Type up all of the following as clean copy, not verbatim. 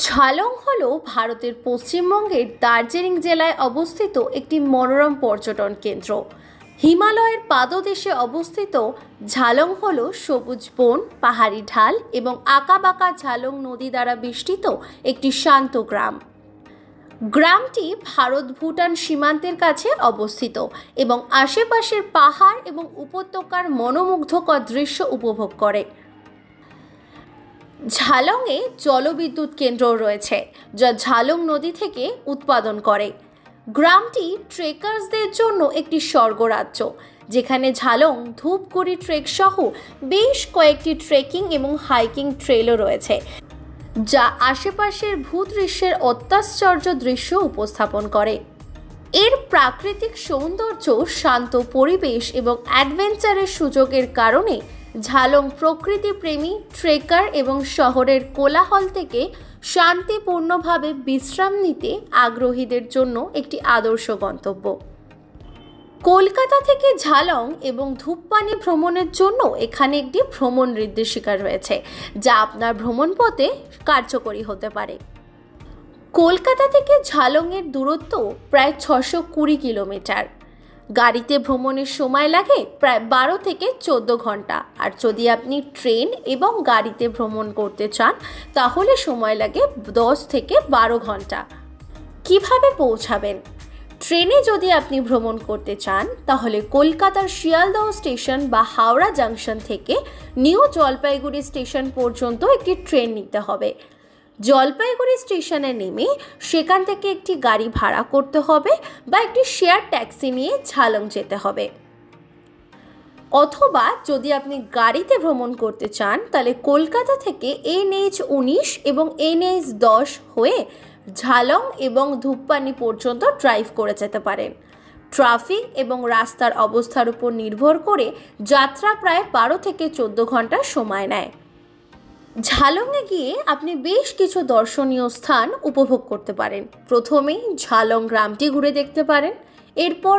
ঝালং হল ভারতের পশ্চিমবঙ্গের দার্জিলিং জেলায় অবস্থিত একটি মনোরম পর্যটন কেন্দ্র। হিমালয়ের পাদদেশে অবস্থিত ঝালং হল সবুজ বন, পাহাড়ি ঢাল এবং আঁকাবাঁকা ঝালং নদী দ্বারা বেষ্টিত একটি শান্ত গ্রাম। গ্রামটি ভারত ভুটান সীমান্তের কাছে অবস্থিত এবং আশেপাশের পাহাড় এবং উপত্যকার মনোমুগ্ধকর দৃশ্য উপভোগ করে। ঝালংয়ে জলবিদ্যুৎ কেন্দ্র রয়েছে, যা ঝালং নদী থেকে উৎপাদন করে। গ্রামটি ট্রেকার্সদের জন্য একটি স্বর্গরাজ্য, যেখানে ঝালং ধূপগুড়ি ট্রেক সহ বেশ কয়েকটি ট্রেকিং এবং হাইকিং ট্রেলও রয়েছে, যা আশেপাশের ভূদৃশ্যের অত্যাশ্চর্য দৃশ্য উপস্থাপন করে। এর প্রাকৃতিক সৌন্দর্য, শান্ত পরিবেশ এবং অ্যাডভেঞ্চারের সুযোগের কারণে ঝালং প্রকৃতিপ্রেমী ট্রেকার এবং শহরের কোলাহল থেকে শান্তিপূর্ণভাবে বিশ্রাম নিতে আগ্রহীদের জন্য একটি আদর্শ গন্তব্য। কলকাতা থেকে ঝালং এবং ধূপপানি ভ্রমণের জন্য এখানে একটি ভ্রমণ নির্দেশিকা রয়েছে, যা আপনার ভ্রমণপথে কার্যকরী হতে পারে। কলকাতা থেকে ঝালংয়ের দূরত্ব প্রায় 620 কিলোমিটার। গাড়িতে ভ্রমণের সময় লাগে প্রায় 12 থেকে 14 ঘন্টা, আর যদি আপনি ট্রেন এবং গাড়িতে ভ্রমণ করতে চান তাহলে সময় লাগে 10 থেকে 12 ঘন্টা। কিভাবে পৌঁছাবেন? ট্রেনে যদি আপনি ভ্রমণ করতে চান তাহলে কলকাতার শিয়ালদহ স্টেশন বা হাওড়া জাংশন থেকে নিউ জলপাইগুড়ি স্টেশন পর্যন্ত একটি ট্রেন নিতে হবে। জলপাইগুড়ি স্টেশনে নেমে সেখান থেকে একটি গাড়ি ভাড়া করতে হবে বা একটি শেয়ার ট্যাক্সি নিয়ে ঝালং যেতে হবে। অথবা যদি আপনি গাড়িতে ভ্রমণ করতে চান তাহলে কলকাতা থেকে NH-19 এবং NH-10 হয়ে ঝালং এবং ধূপপানি পর্যন্ত ড্রাইভ করে যেতে পারেন। ট্রাফিক এবং রাস্তার অবস্থার উপর নির্ভর করে যাত্রা প্রায় 12 থেকে 14 ঘন্টা সময় নেয়। ঝালংয়ে গিয়ে আপনি বেশ কিছু দর্শনীয় স্থান উপভোগ করতে পারেন। প্রথমেই ঝালং গ্রামটি ঘুরে দেখতে পারেন। এরপর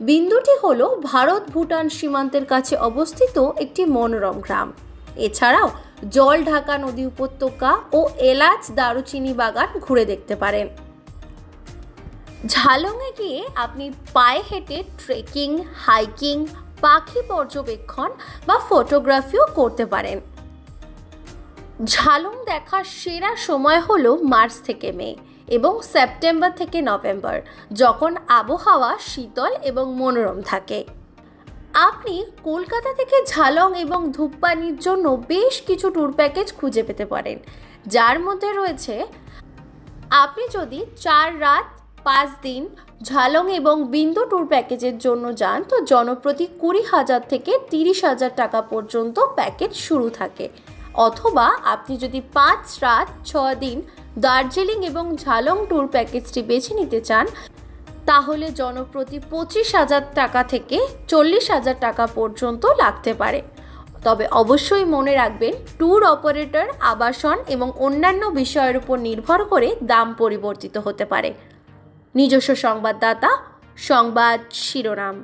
বিন্দুটি হলো ভারত ভুটান সীমান্তের কাছে অবস্থিত একটি মনোরম গ্রাম। এছাড়াও জল ঢাকা নদী উপত্যকা ও এলাচ দারুচিনি বাগান ঘুরে দেখতে পারেন। ঝালংয়ে গিয়ে আপনি পায়ে হেঁটে ট্রেকিং, হাইকিং, পাখি পর্যবেক্ষণ বা ফটোগ্রাফিও করতে পারেন। ঝালং দেখার সেরা সময় হলো মার্চ থেকে মে এবং সেপ্টেম্বর থেকে নভেম্বর, যখন আবহাওয়া শীতল এবং মনোরম থাকে। আপনি কলকাতা থেকে ঝালং এবং ধূপপানির জন্য বেশ কিছু ট্যুর প্যাকেজ খুঁজে পেতে পারেন, যার মধ্যে রয়েছে, আপনি যদি 4 রাত 5 দিন ঝালং এবং বিন্দু ট্যুর প্যাকেজের জন্য যান তো জনপ্রতি 20,000 থেকে 30,000 টাকা পর্যন্ত প্যাকেজ শুরু থাকে। অথবা আপনি যদি 5 রাত 6 দিন দার্জিলিং এবং ঝালং ট্যুর প্যাকেজটি বেছে নিতে চান তাহলে জনপ্রতি 25,000 টাকা থেকে 40,000 টাকা পর্যন্ত লাগতে পারে। তবে অবশ্যই মনে রাখবেন, ট্যুর অপারেটর, আবাসন এবং অন্যান্য বিষয়ের উপর নির্ভর করে দাম পরিবর্তিত হতে পারে। নিজস্ব সংবাদদাতা, সংবাদ শিরোনাম।